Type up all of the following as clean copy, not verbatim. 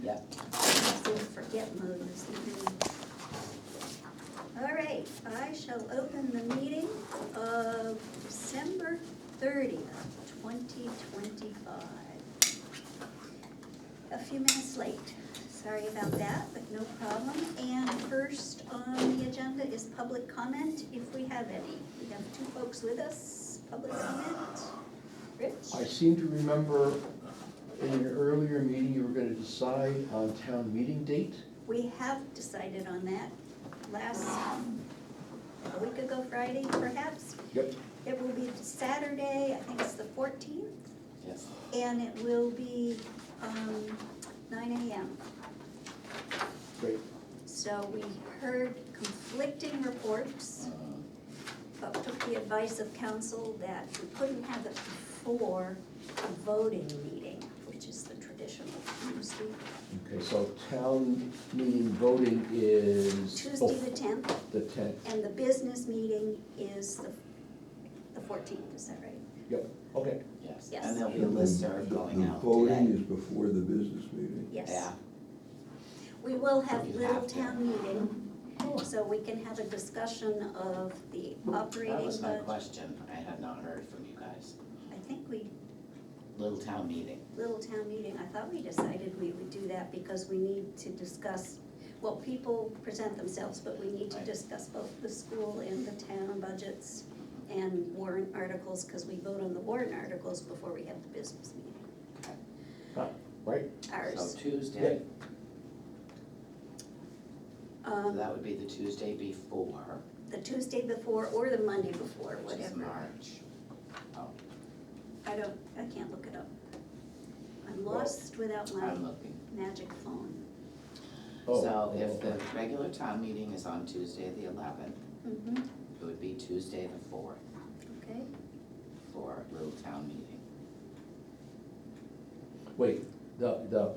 Yeah. So forget mode this evening. All right, I shall open the meeting of December 30th, 2025. A few minutes late, sorry about that, but no problem. And first on the agenda is public comment, if we have any. We have two folks with us, public comment. Rich? I seem to remember in an earlier meeting, you were gonna decide on town meeting date. We have decided on that a week ago Friday, perhaps. Yep. It will be Saturday, I think it's the 14th, Yes. and it will be 9 AM. Great. So we heard conflicting reports, but took the advice of council that we couldn't have it before the voting meeting, which is the traditional Tuesday. Okay, so town meeting voting is. Tuesday the 10th, The 10th, and the business meeting is the 14th, is that right? yep, okay. Yes. Yes. And there'll be a listserv going out The voting today. is before the business meeting. Yes. Yeah. We will have You little have to. town meeting, so we can have a discussion of the operating That was my budget. question. I had not heard from you guys. I think we, Little town meeting. little town meeting, I thought we decided we would do that because we need to discuss, well, people present themselves, but we need to Right. discuss both the school and the town budgets and warrant articles, because we vote on the warrant articles before we have the business meeting. Right, So Ours. Tuesday, so Um, that would be the Tuesday before, the Tuesday before or the Monday before, which is whatever. March. Oh, I can't look it up. I'm lost without my I'm looking. magic phone. oh. So if the okay. regular town meeting is on Tuesday the 11th, Mm-hmm, it would be Tuesday the 4th okay. for little town meeting. Wait, the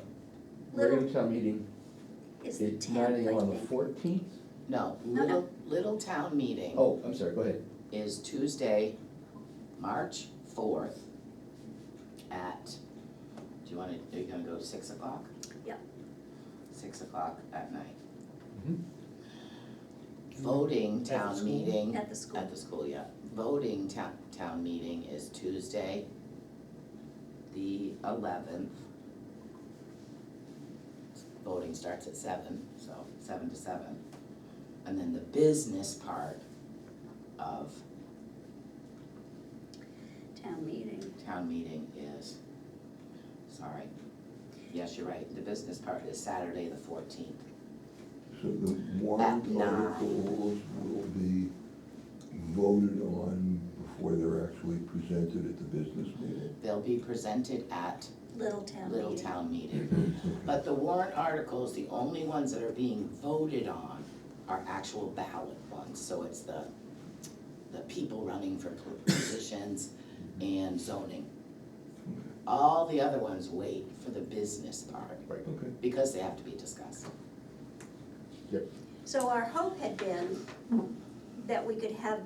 regular town meeting, Is the it's 10th, 9 AM on I the think. 14th? No, No, no. little town meeting Oh, I'm sorry, go ahead. is Tuesday, March 4th at, do you wanna, are you gonna go 6 o'clock? Yep. 6 o'clock at night. Mhm. Voting At the town school? meeting. At the school. At the school, yeah. Voting town meeting is Tuesday, the 11th. Voting starts at 7, so 7 to 7. And then the business part of Town meeting. town meeting is, sorry, yes, you're right, the business part is Saturday the 14th. So the warrant At 9. articles will be voted on before they're actually presented at the business meeting. They'll be presented at Little town Little meeting. Town Meeting. But the warrant articles, the only ones that are being voted on are actual ballot ones, so it's the people running for positions and zoning. All the other ones wait for the business part, Right, Okay. because they have to be discussed. yep, So our hope had been that we could have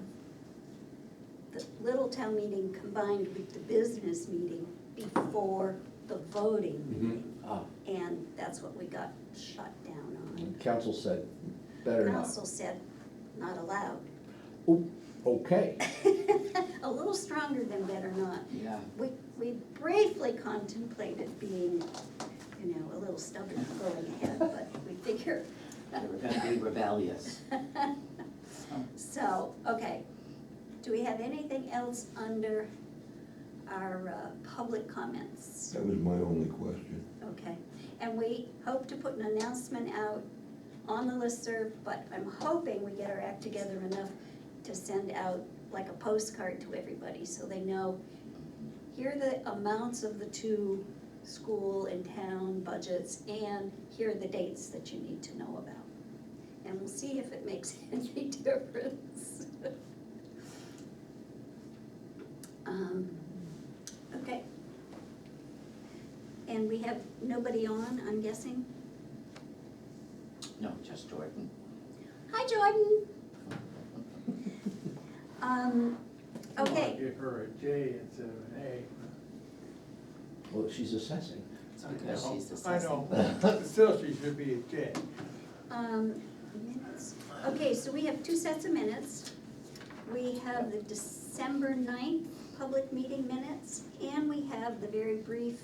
the little town meeting combined with the business meeting before the voting meeting. ah, And that's what we got shut down on. council said, better not. Council said, not allowed. Oh, okay, A little stronger than better not. Yeah. We briefly contemplated being, a little stubborn going ahead, but we figure. They were gonna be rebellious. So, okay, do we have anything else under our public comments? That was my only question. Okay, and we hope to put an announcement out on the listserv, but I'm hoping we get our act together enough to send out like a postcard to everybody, so they know, here are the amounts of the two school and town budgets, and here are the dates that you need to know about. And we'll see if it makes any difference. Okay. And we have nobody on, I'm guessing? No, just Jordan. Hi, Jordan. Okay, Give her a J instead of an A. well, she's assessing. because she's I assessing. know, but still she should be a J. Minutes. Okay, so we have two sets of minutes. We have the December 9th public meeting minutes, and we have the very brief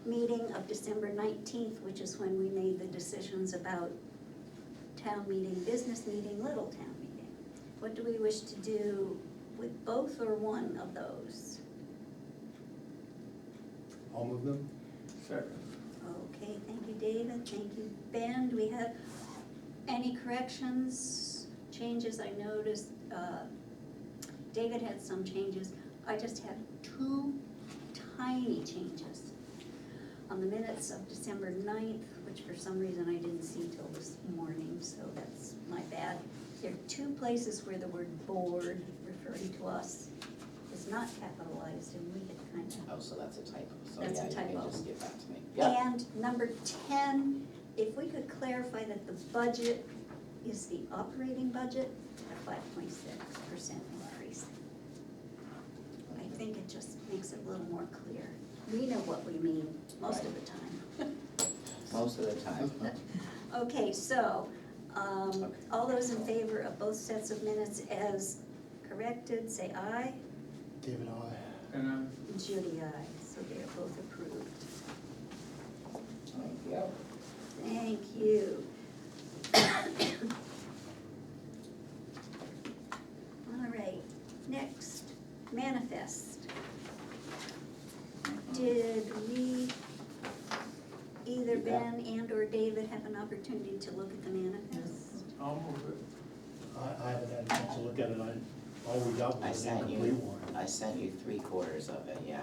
meeting of December 19th, which is when we made the decisions about town meeting, business meeting, little town meeting. What do we wish to do with both or one of those? I'll move them. Second. Okay, thank you, David, thank you, Ben. Do we have any corrections, changes? I noticed, David had some changes. I just had two tiny changes on the minutes of December 9th, which for some reason I didn't see till this morning, so that's my bad. There are two places where the word board referring to us is not capitalized, and we had kind of. Oh, so that's a typo, so That's a yeah, you typo. can just give that to me. Yeah, And number 10, if we could clarify that the budget is the operating budget at 5.6% increase. I think it just makes it a little more clear. We know what we mean most of the time. most of the time. Okay, so, all those in favor of both sets of minutes as corrected, say aye. David, I. And Judy, aye, so they are both approved. Thank you. Thank you. All right, next, manifest. Did we, either Ben and or David have an opportunity to look at the manifest? I'll move it. I haven't had a chance to look at it, all we got I was an sent you, incomplete one. I sent you 3/4 of it, yeah.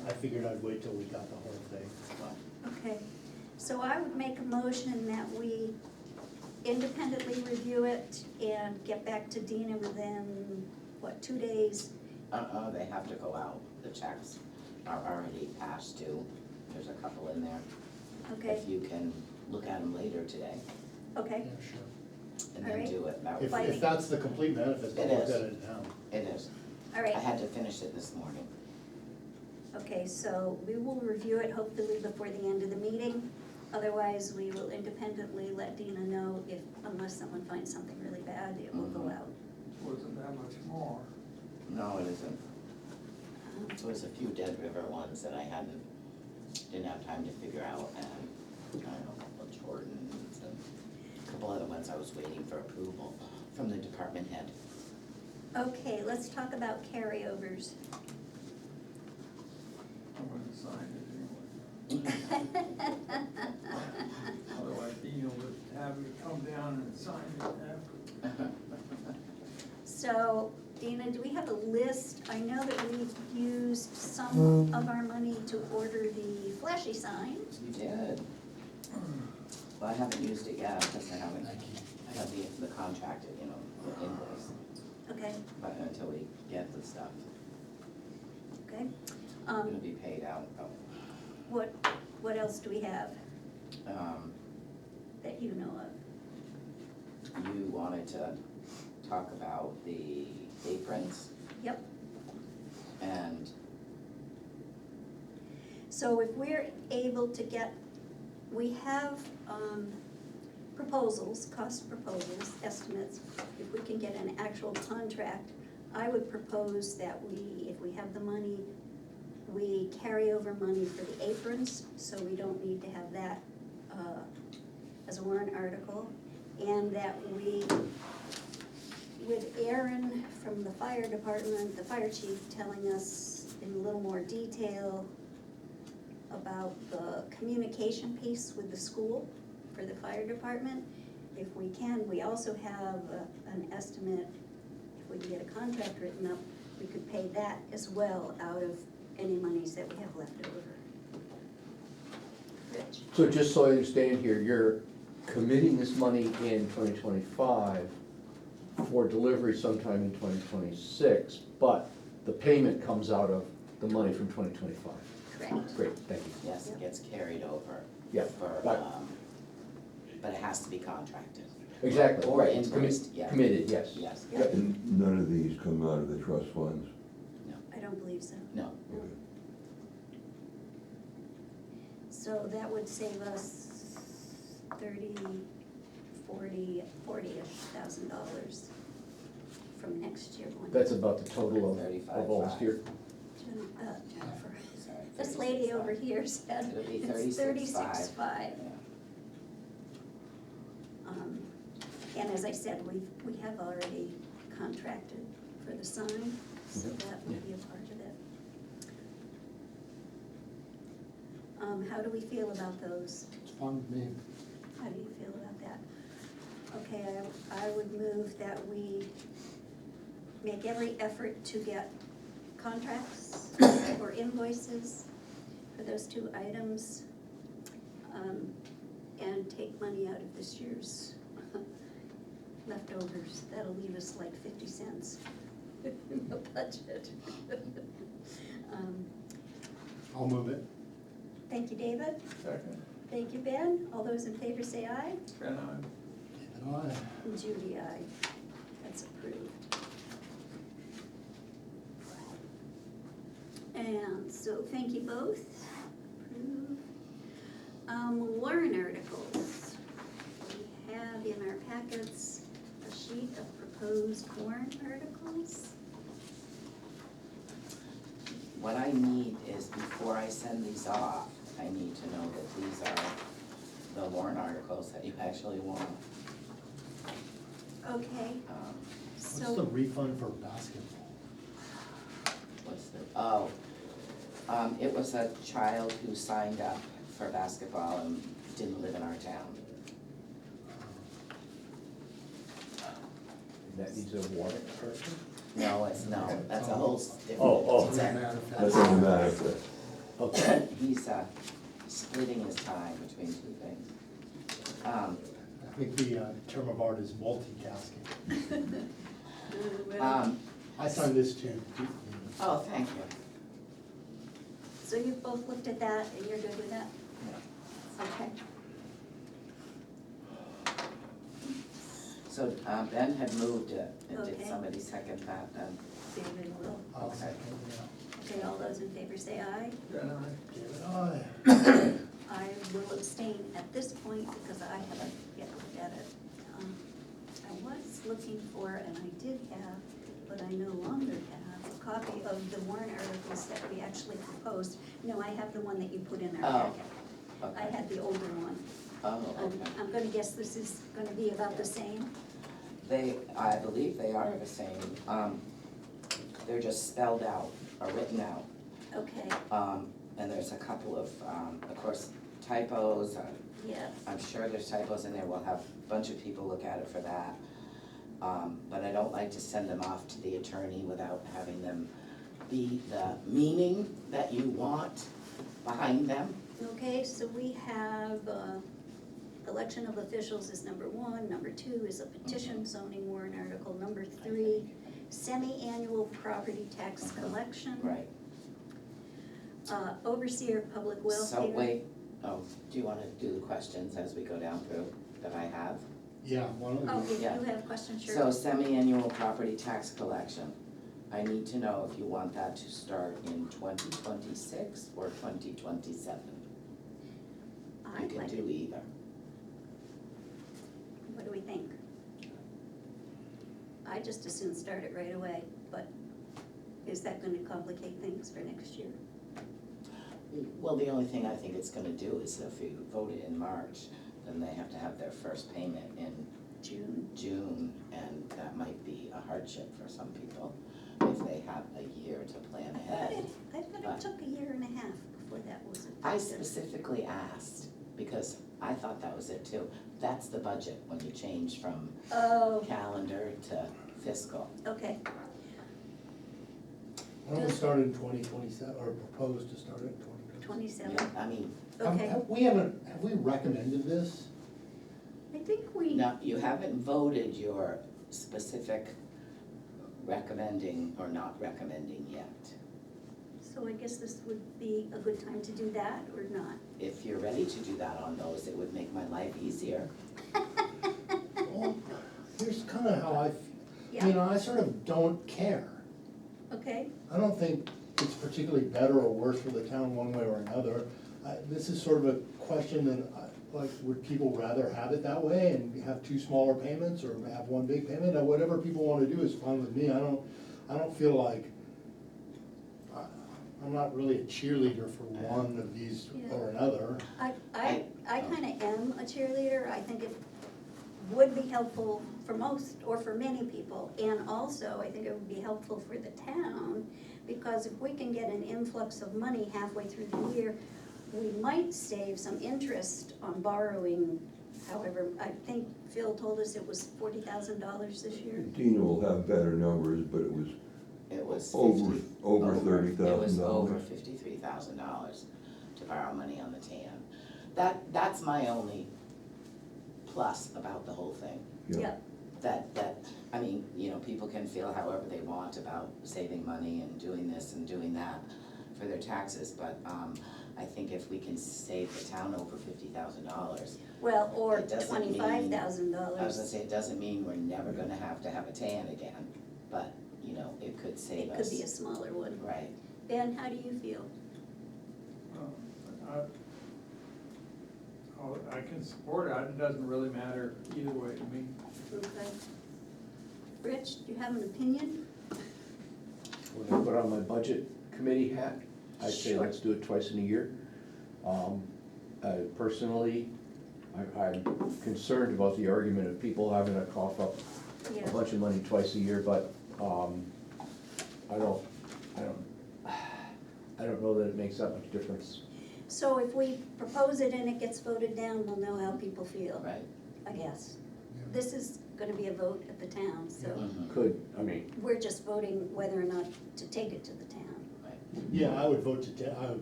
I figured I'd wait till we got the whole thing. Okay, so I would make a motion that we independently review it and get back to Dina within, what, 2 days? They have to go out, the checks are already past due, there's a couple in there. Okay, If you can look at them later today, okay, Yeah, sure. and All then right. do it, that would If- If that's the complete manifest, I'll It look is. at it now. it is. all I right. had to finish it this morning. Okay, so we will review it hopefully before the end of the meeting. Otherwise, we will independently let Dina know if, unless someone finds something really bad, it will go Mhm. out. Wasn't that much more. No, it isn't. There was a few Dead River ones that I didn't have time to figure out, and, I don't know, a couple of Jordans, and a couple other ones I was waiting for approval from the department head. Okay, let's talk about carryovers. I'm gonna sign it anyway. Otherwise Dina would have me come down and sign it after. So, Dina, do we have a list? I know that we've used some of our money to order the flashy sign. You did. Well, I haven't used it yet, because I haven't, Thank you. I have the contracted, the invoice, Okay, but until we get the stuff, okay. it's gonna be paid out, What else do we have that you know of? You wanted to talk about the aprons, Yep. and So if we're able to get, we have proposals, cost proposals, estimates. If we can get an actual contract, I would propose that we, if we have the money, we carry over money for the aprons, so we don't need to have that as a warrant article. And that we, with Aaron from the fire department, the fire chief telling us in a little more detail about the communication piece with the school for the fire department. If we can, we also have an estimate, if we can get a contract written up, we could pay that as well out of any monies that we have left over. Rich? So just so I understand here, you're committing this money in 2025 for delivery sometime in 2026, but the payment comes out of the money from 2025. Correct. Great, thank you. yes, it gets carried over. Yeah, For, but- but it has to be contracted. Exactly, Or right, it's invoiced, yeah. committed, yes. Yes, Yep. And none of these come out of the trust funds? I don't believe so. no, Okay. So that would save us $40,000 from next year going. That's about the total of 35,500. last year. Jennifer, Sorry, this lady over 36,500. here said It'll be it's 36,500. 36,500. Yeah. And as I said, we have already contracted for the sign, so Mhm. that will be a part of it. How do we feel about those? It's fine with me. How do you feel about that? Okay, I would move that we make every effort to get contracts or invoices for those two items, and take money out of this year's leftovers. That'll leave us like 50 cents in the budget. I'll move it. Thank you, David. Second, Thank you, Ben. All those in favor say aye. Ben, I. David, aye. And Judy, aye. That's approved. And so, thank you both. Approved. Warrant articles. We have in our packets a sheet of proposed warrant articles. What I need is, before I send these off, I need to know that these are the warrant articles that you actually want. Okay, What's the so, refund for basketball? What's the, it was a child who signed up for basketball and didn't live in our town. And that needs a warrant article? No, that's a whole different. Oh, it's a- That's a manifest. Okay. He's, splitting his time between two things. I think the term of art is multitasking. I signed this too. Oh, thank you. so you've both looked at that and you're good with that? Okay. So, Ben had moved it, and did Okay. somebody second that then? David will. I'll Okay. second, yeah. Okay, all those in favor say aye. Ben, I. David, aye. I will abstain at this point because I haven't yet looked at it. I was looking for, and I did have, but I no longer have, a copy of the warrant articles that we actually proposed. No, I have the one that you put in our Oh, packet. I okay. had the older one. Oh, okay. I'm gonna guess this is gonna be about the same. I believe they are the same. They're just spelled out, or written out. Okay, And there's a couple of course, typos. yeah, I'm sure there's typos in there. We'll have a bunch of people look at it for that. But I don't like to send them off to the attorney without having them be the meaning that you want behind them. okay, so we have, election of officials is number 1, number 2 is a petition zoning warrant article, number 3, semi-annual property tax collection. Right. Overseer of public welfare. So wait, do you wanna do the questions as we go down through that I have? Yeah, why don't Oh, we, if Yeah. you have questions, sure. So semi-annual property tax collection, I need to know if you want that to start in 2026 or 2027. You I'd can like do it. either. What do we think? I just as soon start it right away, but is that gonna complicate things for next year? Well, the only thing I think it's gonna do is if you vote it in March, then they have to have their first payment in June, and that might be a hardship for some people if they have a year to plan ahead. I thought it took a year and a half before that was effective. I specifically asked, because I thought that was it too. That's the budget, when you change from Oh, calendar to fiscal. okay, why don't we start in 2027, or propose to start in 2027? 27, Yeah, I mean, okay. Have we recommended this? I think we, no, you haven't voted your specific recommending or not recommending yet. so I guess this would be a good time to do that, or not? If you're ready to do that on those, it would make my life easier. Well, here's kinda how I Yeah. you know, I sort of don't care. Okay, I don't think it's particularly better or worse for the town one way or another. This is sort of a question that, like, would people rather have it that way and have two smaller payments, or have one big payment? Or whatever people wanna do is fine with me. I don't feel like, I'm not really a cheerleader for one of these or another. I kinda am a cheerleader, I think it would be helpful for most, or for many people, and also, I think it would be helpful for the town, because if we can get an influx of money halfway through the year, we might save some interest on borrowing, however, I think Phil told us it was $40,000 this year. Dina will have better numbers, but it was It was over, 50 over It was $30,000. over $53,000 to borrow money on the TAN. That's my only plus about the whole thing. Yeah. That, I mean, you know, people can feel however they want about saving money and doing this and doing that for their taxes, but, I think if we can save the town over $50,000, Well, or It doesn't mean- $25,000. I was gonna say, it doesn't mean we're never gonna have to have a TAN again, but, you know, it could save It us. could be a smaller one. Right, Ben, how do you feel? I can support it, it doesn't really matter either way to me. Okay. Rich, do you have an opinion? When I put on my budget committee hat, I say Sure. let's do it twice in a year. Personally, I'm concerned about the argument of people having to cough up Yeah. a bunch of money twice a year, but, I don't know that it makes that much difference. So if we propose it and it gets voted down, we'll know how people feel, right. I guess. This is gonna be a vote at the town, so Mhm. Could, I mean, we're just voting whether or not to take it to the town. Yeah, I would vote I would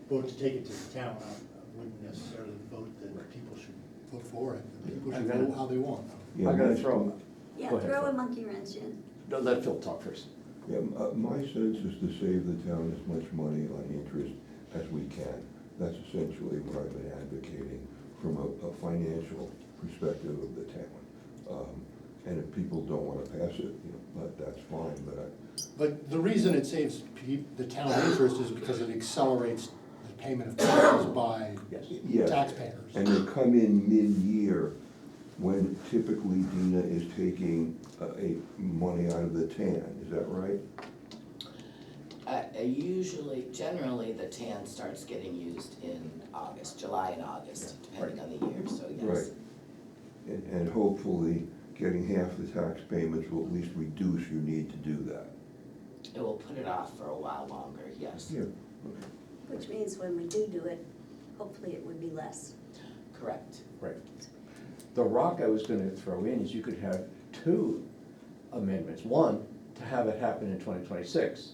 vote to take it to the town. I wouldn't necessarily vote that people should vote for it. People should I'm gonna- vote how they want. Yeah, I'm gonna my- throw, Yeah, Go ahead, throw a Phil. monkey wrench in. no, let Phil talk first. Yeah, my sense is to save the town as much money on interest as we can. That's essentially what I've been advocating from a financial perspective of the town. And if people don't wanna pass it, you know, but that's fine, but But the reason it saves the town interest is because it accelerates the payment of taxes by Yes. Yes. taxpayers. And they come in mid-year when typically Dina is taking money out of the TAN, is that right? Usually, generally, the TAN starts getting used in August, July and August, depending on the year, so yes. Right. And hopefully, getting half the tax payments will at least reduce your need to do that. It will put it off for a while longer, yes, Yeah. Which means when we do it, hopefully it would be less. correct. Right. The rock I was gonna throw in is you could have two amendments. One, to have it happen in 2026.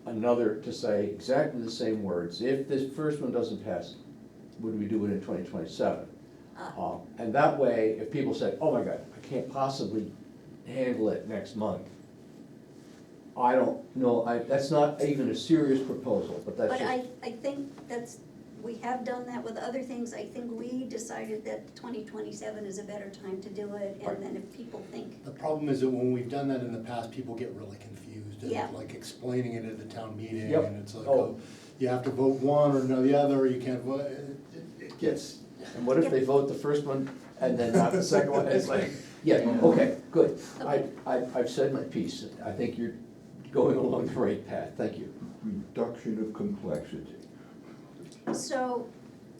Another, to say exactly the same words. If this first one doesn't pass, would we do it in 2027? And that way, if people say, oh my God, I can't possibly handle it next month. I don't know, that's not even a serious proposal, but that's But just. I think we have done that with other things. I think we decided that 2027 is a better time to do it, Right. and then if people think, The problem is that when we've done that in the past, people get really confused. And Yeah. like explaining it at the town meeting, Yep. and it's like, Oh. oh, you have to vote one or no the other, or you can't vote. It gets, And what if they vote the first one and then not the second one? It's like, yeah, okay, good. I've said my piece. I think you're going along the right path. Thank you. Reduction of complexity. so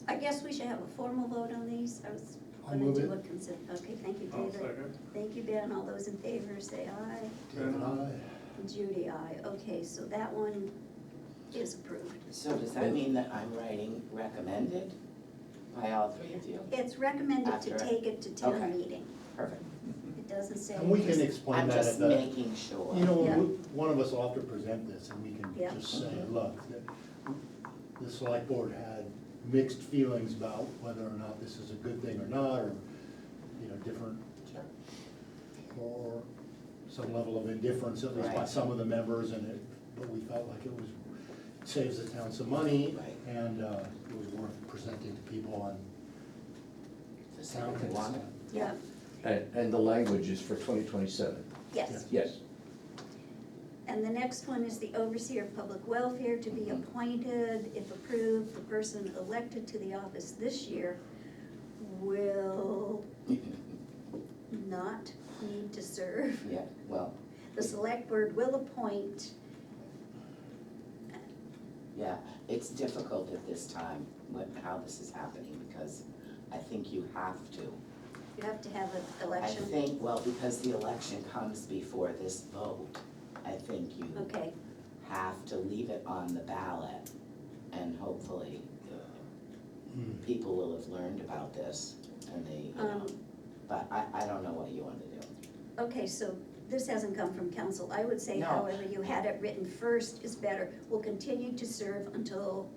I guess we should have a formal vote on these. I was I'll gonna move do it. a consent, okay, thank you, I'll David. second. Thank you, Ben. All those in favor say aye. David, I. Judy, aye. Okay, so that one is approved. So does that mean that I'm writing recommended by all three of you? It's recommended to After- take it to town okay. meeting. Perfect. It doesn't say. And we can explain I'm that just at the, making sure. you know, Yeah. one of us will have to present this, and we Yeah. can just say, look, that the select board had mixed feelings about whether or not this is a good thing or not, or, you know, different, or some level of indifference, at least by Right. some of the members, but we felt like it saves the town some money, Right. and it was worth presenting to people on Does town everybody want it? consent. Yeah, Oh. And the language is for 2027. yes. Yes. And the next one is the overseer of public welfare to be Mhm. appointed. If approved, the person elected to the office this year will not need to serve. Yeah, well, The select board will appoint, yeah, it's difficult at this time with how this is happening, because I think you have to. you have to have an I election. think, well, because the election comes before this vote, I think you Okay, have to leave it on the ballot, and hopefully, people will have learned about this, and they, but I don't know what you wanna do. okay, so this hasn't come from council. I would say No. however you had it written first is better. Will continue to serve until,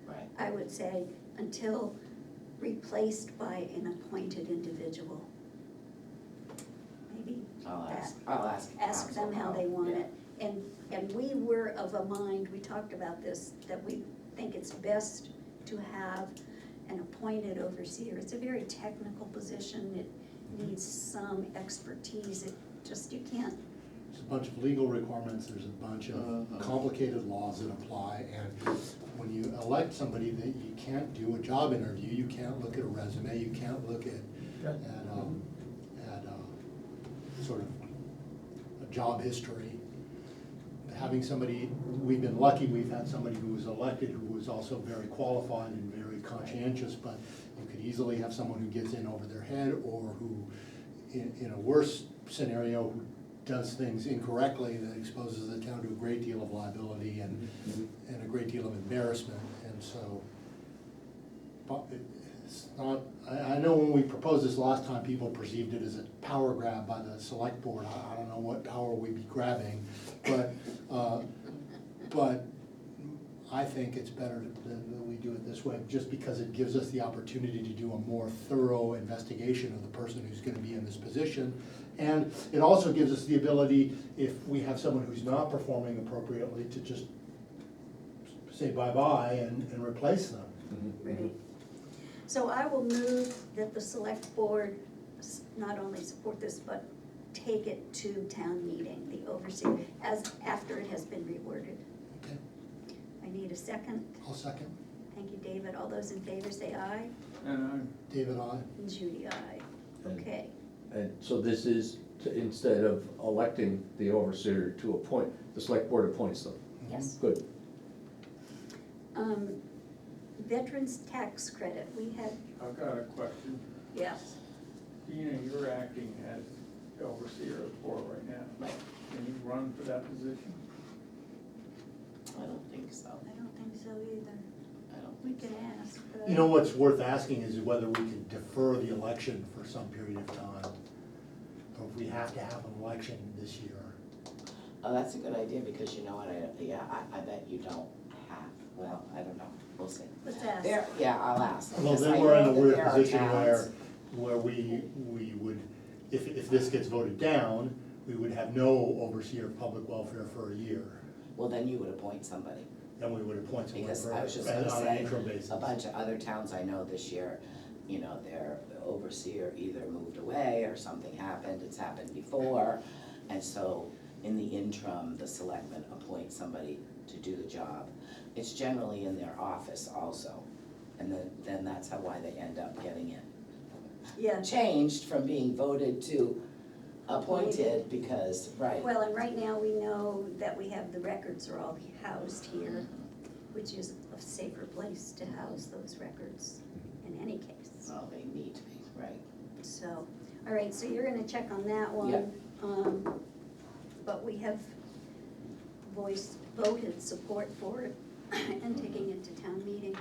Right, I would say, until replaced by an appointed individual. Maybe I'll that. ask Ask them council how they want yeah. it. And we were of a mind, we talked about this, that we think it's best to have an appointed overseer. It's a very technical position, it needs some expertise, it just, you can't, There's a bunch of legal requirements, there's a bunch of Mhm. complicated laws that apply, and when you elect somebody, that you can't do a job interview, you can't look at a resume, you can't look at sort of a job history. Having somebody, we've been lucky, we've had somebody who was elected who was also very qualified and very conscientious, but you could easily have someone who gets in over their head, or who, in a worse scenario, who does things incorrectly that exposes the town to a great deal of liability and a great deal of embarrassment, and so, but it's not, I know when we proposed this last time, people perceived it as a power grab by the select board. I don't know what power we'd be grabbing, but I think it's better that we do it this way, just because it gives us the opportunity to do a more thorough investigation of the person who's gonna be in this position. And it also gives us the ability, if we have someone who's not performing appropriately, to just say bye-bye and replace them. right? So I will move that the select board not only support this, but take it to town meeting, the overseer, as, after it has been reworded. Okay, I need a second. I'll second. Thank you, David. All those in favor say aye. And David, aye. And Judy, aye. Okay. And so this is, instead of electing the overseer to appoint, the select board appoints them. Yes. Good. Veterans tax credit, we had, I've got a question. yes, Dina, you're acting as the overseer of the board right now. Right. Can you run for that position? I don't think so, I don't think so either. I don't We think so. can ask. but- You know, what's worth asking is whether we can defer the election for some period of time, or if we have to have an election this year. Oh, that's a good idea, because you know what, I bet you don't have, well, I don't know, we'll see. Let's ask. There, yeah, I'll ask. Well, because then I we're in know a that weird there are position towns- where we would, if this gets voted down, we would have no overseer of public welfare for a year. Well, then you would appoint somebody, Then we would appoint someone because for, I was just on gonna an say, interim basis. a bunch of other towns I know this year, you know, their overseer either moved away or something happened, it's happened before. And so, in the interim, the selectmen appoint somebody to do the job. It's generally in their office also, and then that's why they end up getting it Yeah, changed from being voted to appointed, because, right. well, and right now we know that we have, the records are all housed here, which is a safer place to house those records in any case. Well, they need to be, right. So, all right, so you're gonna check on that one. Yeah. But we have voted support for it and taking it to town meeting.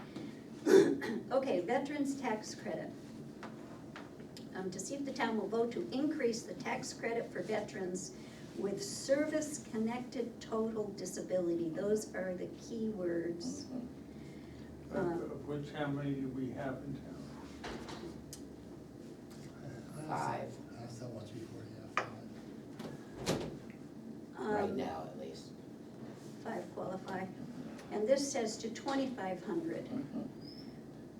Okay, veterans tax credit. To see if the town will vote to increase the tax credit for veterans with service-connected total disability. Those are the key words. Of which, how many do we have in town? Five. I asked that once before, yeah, five. Right now, at least. 5 qualify. And this says to 2,500. Mhm.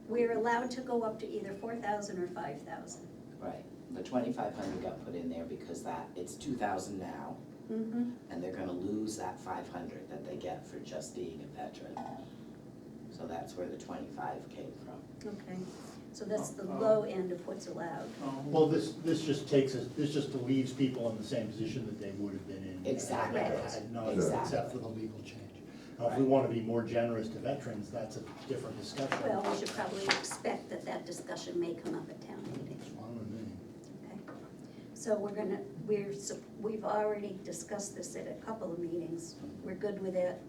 We're allowed to go up to either 4,000 or 5,000. Right, the 2,500 got put in there because it's 2,000 now, Mm-hmm. And they're gonna lose that 500 that they get for just being a veteran. So that's where the 25 came from. Okay, so that's the low end of what's allowed. Well, this just takes us, this just leaves people in the same position that they would have been in. Exactly. Had not, Exactly. except for the legal change. Now, if we wanna be more generous to veterans, that's a different discussion. Well, we should probably expect that that discussion may come up at town meeting. It's fine with me. Okay. So we've already discussed this at a couple of meetings. We're good with it.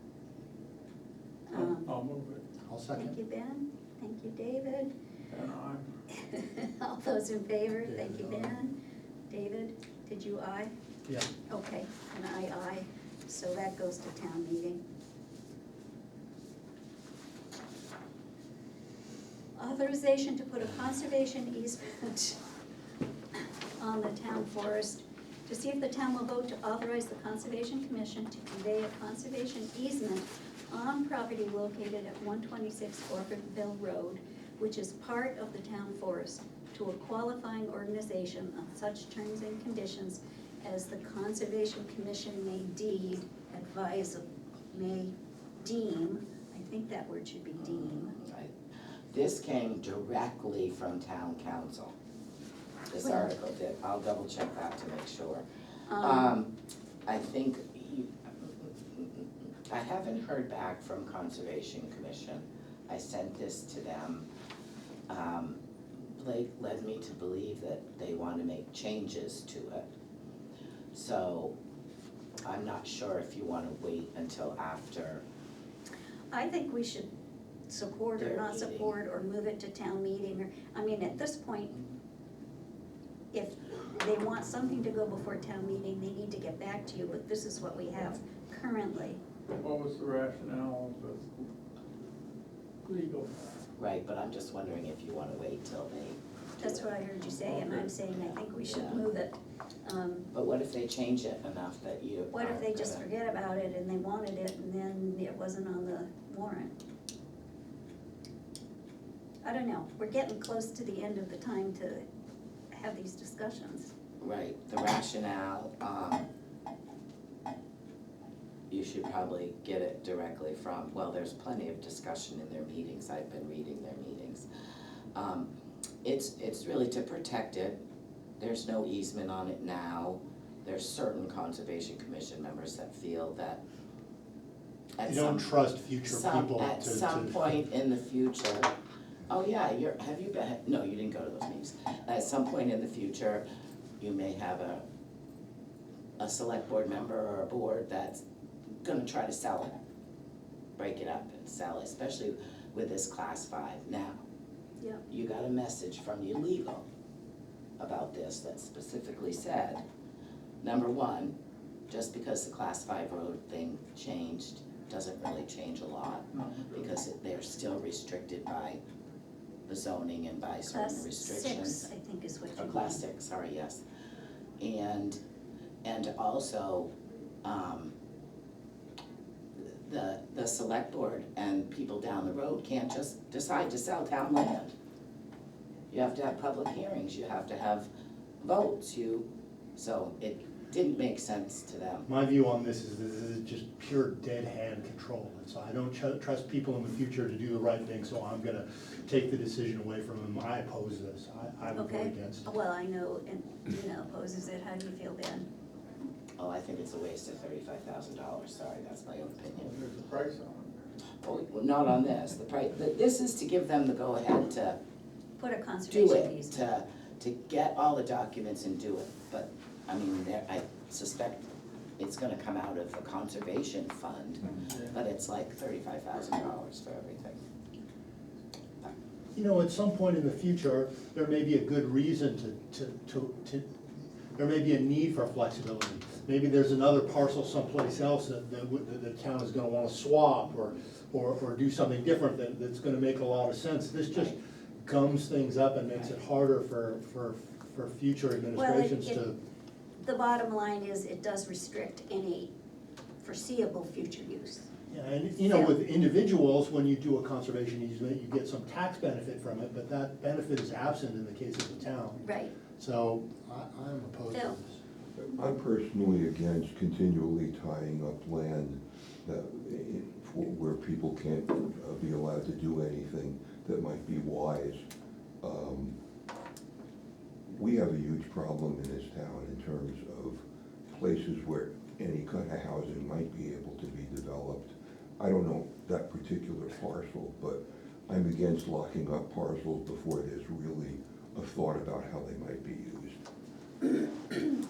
I'll move it, I'll Thank second. you, Ben. Thank you, David. and I'm, All those in favor, thank you, David, aye. Ben. David, did you aye? Yeah, Okay, and I, so that goes to town meeting. Authorization to put a conservation easement on the town forest. To see if the town will vote to authorize the Conservation Commission to convey a conservation easement on property located at 126 Orfordville Road, which is part of the town forest, to a qualifying organization on such terms and conditions as the Conservation Commission may deem, I think that word should be deem. Right. This came directly from town council. This Well- article did, I'll double check that to make sure. Um, I think, I haven't heard back from Conservation Commission. I sent this to them. Blake led me to believe that they want to make changes to it. So I'm not sure if you want to wait until after. I think we should support or Their not meeting. support or move it to town meeting, or, I mean, at this point, if they want something to go before town meeting, they need to get back to you, but this is what we have currently. what was the rationale of the legal? Right, but I'm just wondering if you want to wait till they. That's what I heard you say, and I'm saying I think we should Yeah. move it. But what if they change it enough that you? What if aren't they just gonna- forget about it and they wanted it and then it wasn't on the warrant? I don't know, we're getting close to the end of the time to have these discussions. Right, the rationale, you should probably get it directly from, well, there's plenty of discussion in their meetings, I've been reading their meetings. It's really to protect it, there's no easement on it now, there's certain Conservation Commission members that feel that at you don't some, trust future people to. at some point in the future, oh yeah, have you been, no, you didn't go to those meetings. At some point in the future, you may have a select board member or a board that's gonna try to sell it. Break it up and sell it, especially with this class 5. Now, Yep. you got a message from your legal about this that specifically said, number one, just because the class 5 road thing changed, doesn't really change a lot, because they're still restricted by the zoning and by certain Class restrictions. 6, I think is what you Or mean. class 6, sorry, yes. And also, the select board and people down the road can't just decide to sell town land. You have to have public hearings, you have to have votes, so it didn't make sense to them. My view on this is just pure dead hand control. And so I don't trust people in the future to do the right thing, so I'm gonna take the decision away from them. I oppose this. I would vote Okay, against it. well, I know, and Dina opposes it, how do you feel, Ben? Oh, I think it's a waste of $35,000, sorry, that's my own opinion. There's a price on Oh, well, not on this, the price, this is to give them the go-ahead to Put a do conservation it, easement. to get all the documents and do it, but, I mean, I suspect it's gonna come out of the conservation fund, it. but it's like $35,000 for everything. You know, at some point in the future, there may be a good reason there may be a need for flexibility. Maybe there's another parcel someplace else that the town is gonna wanna swap or do something different that's gonna make a lot of sense. This just gums things up and makes it harder for future administrations to. The bottom line is, it does restrict any foreseeable future use. Yeah, and you know, with individuals, when you do a conservation easement, you get some tax benefit from it, but that benefit is absent in the case of the town. Right. So I'm opposed to Phil? this. I'm personally against continually tying up land that, where people can't be allowed to do anything that might be wise. We have a huge problem in this town in terms of places where any kind of housing might be able to be developed. I don't know that particular parcel, but I'm against locking up parcels before there's really a thought about how they might be used.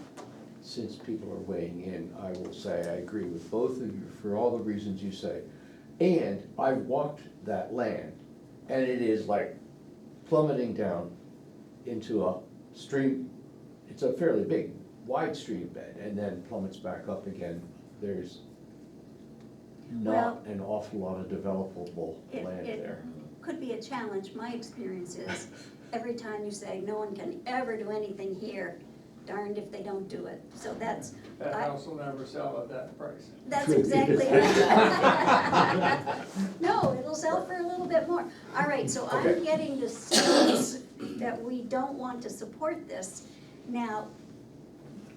Since people are weighing in, I will say I agree with both of you for all the reasons you say. And I've walked that land, and it is like plummeting down into a stream. It's a fairly big, wide stream bed, and then plummets back up again. There's not an awful lot of developable land It there. could be a challenge. My experience is, every time you say, no one can ever do anything here, darned if they don't do it. So that's, That house will never sell at that price. that's exactly right. No, it'll sell for a little bit more. All right, so I'm Okay. getting the sense that we don't want to support this. Now,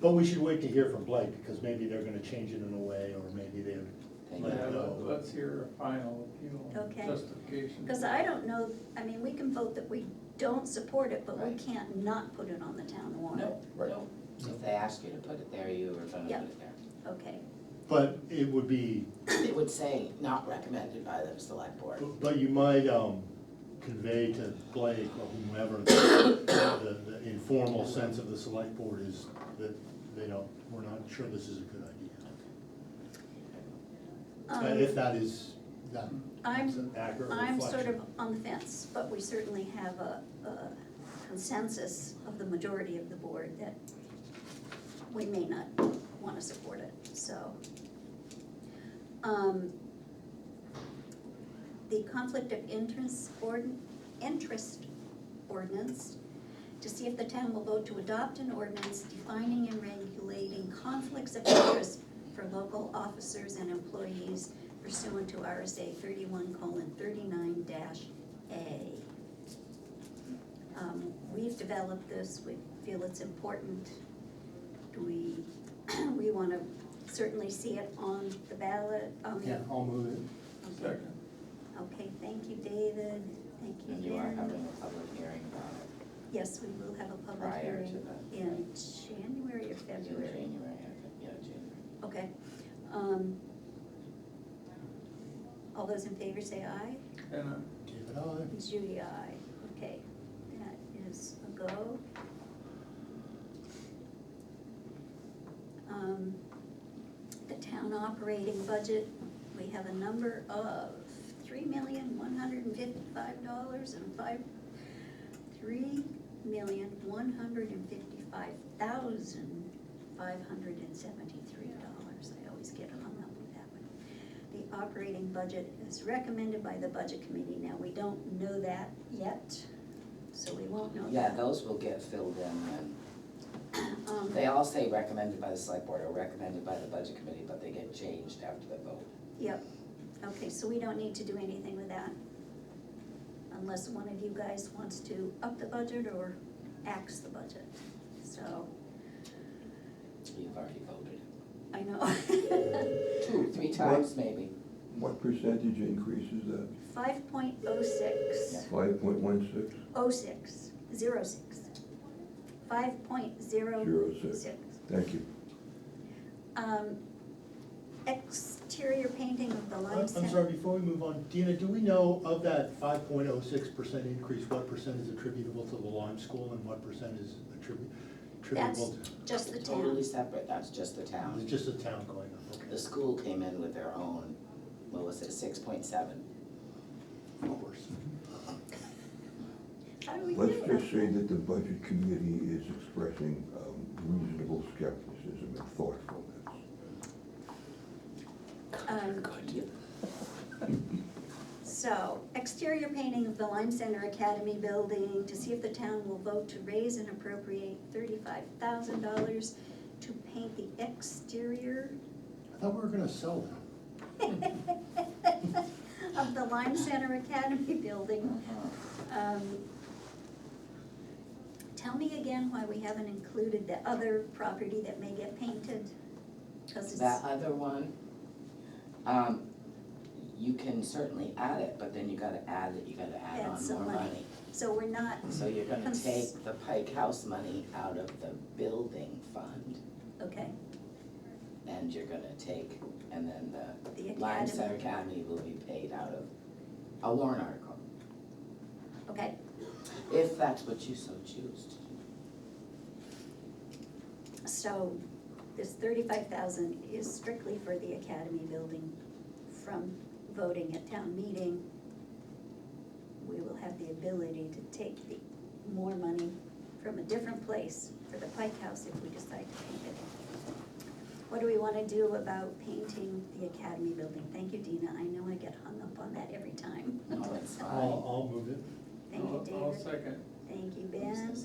But we should wait to hear from Blake, because maybe they're gonna change it in a way, or maybe they're. let it Yeah, go. let's hear a final appeal Okay. and justification. because I don't know, I mean, we can vote that we don't support it, but we Right. can't not put it on the town warrant. No, Right. no, if they ask you to put it there, you are gonna Yeah. put it there. Okay, But it would be, It would say not recommended by the select board. but you might, convey to Blake or whomever, the informal sense of the select board is that they don't, we're not sure this is a good idea. If that is, that's an accurate I'm reflection. sort of on the fence, but we certainly have a consensus of the majority of the board that we may not wanna support it, so. The conflict of interest ordinance, to see if the town will vote to adopt an ordinance defining and regulating conflicts of interest for local officers and employees pursuant to RSA 31:39-A. We've developed this, we feel it's important. Do we wanna certainly see it on the ballot, on the. Yeah, I'll move it. Second. Okay, thank you, David, thank you, And you are Jen. having a public hearing about it Yes, we will have a public prior to hearing that. in January or In February. January, I think, yeah, January. Okay. All those in favor say aye. And David, aye. Judy, aye. Okay, that is a go. The town operating budget, we have a number of $3,155,573. I always get hung up with that one. The operating budget is recommended by the budget committee. Now, we don't know that yet, so we won't know Yeah, that. those will get filled in and they all say recommended by the select board or recommended by the budget committee, but they get changed after the vote. Yep, okay, so we don't need to do anything with that. Unless one of you guys wants to up the budget or axe the budget, so, You've already voted. I know. 2, 3 times maybe. What percentage increase is that? 5.06, 5.16? 06. 5.06. Thank you. Exterior painting of the Lyme I'm Center. sorry, before we move on, Dina, do we know of that 5.06% increase, what percent is attributable to the Lyme School and what percent is attributable to? Just the Totally town. separate, that's just the town. It's just the town going up, okay. The school came in with their own, what was it, 6.7? Of course. How do we do Let's it? just say that the budget committee is expressing reasonable skepticism and thoughtfulness. So, exterior painting of the Lyme Center Academy building, to see if the town will vote to raise and appropriate $35,000 to paint the exterior I thought we were gonna sell them. of the Lyme Center Academy building. Tell me again why we haven't included the other property that may get painted, cause That it's, other one, you can certainly add it, but then you gotta add Add on some more money. money. so we're not, So you're gonna Cons- take the Pike House money out of the building fund, okay, and you're gonna take, and then the the Lyme Center academy, Academy will be paid out of a warrant article, okay, if that's what you so choose to do. so this 35,000 is strictly for the academy building from voting at town meeting. We will have the ability to take the more money from a different place for the Pike House if we decide to paint it. What do we wanna do about painting the academy building? Thank you, Dina, I know I get hung up on that every time. No, it's fine. I'll move it. Thank you, I'll David, second. thank you, So Ben,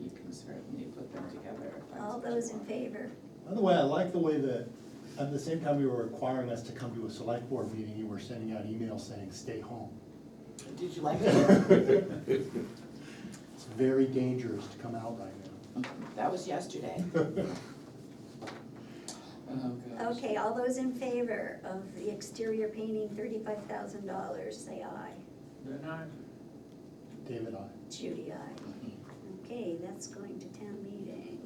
you can certainly put them together if that's all what you those in want. favor? By the way, I like the way that, at the same time you were requiring us to come to a select board meeting, you were sending out emails saying, stay home. Did you like it? It's very dangerous to come out right now. That was yesterday. Oh, gosh. Okay, all those in favor of the exterior painting, $35,000, say aye. Then I, David, I. Judy, aye. Okay, that's going to town meeting.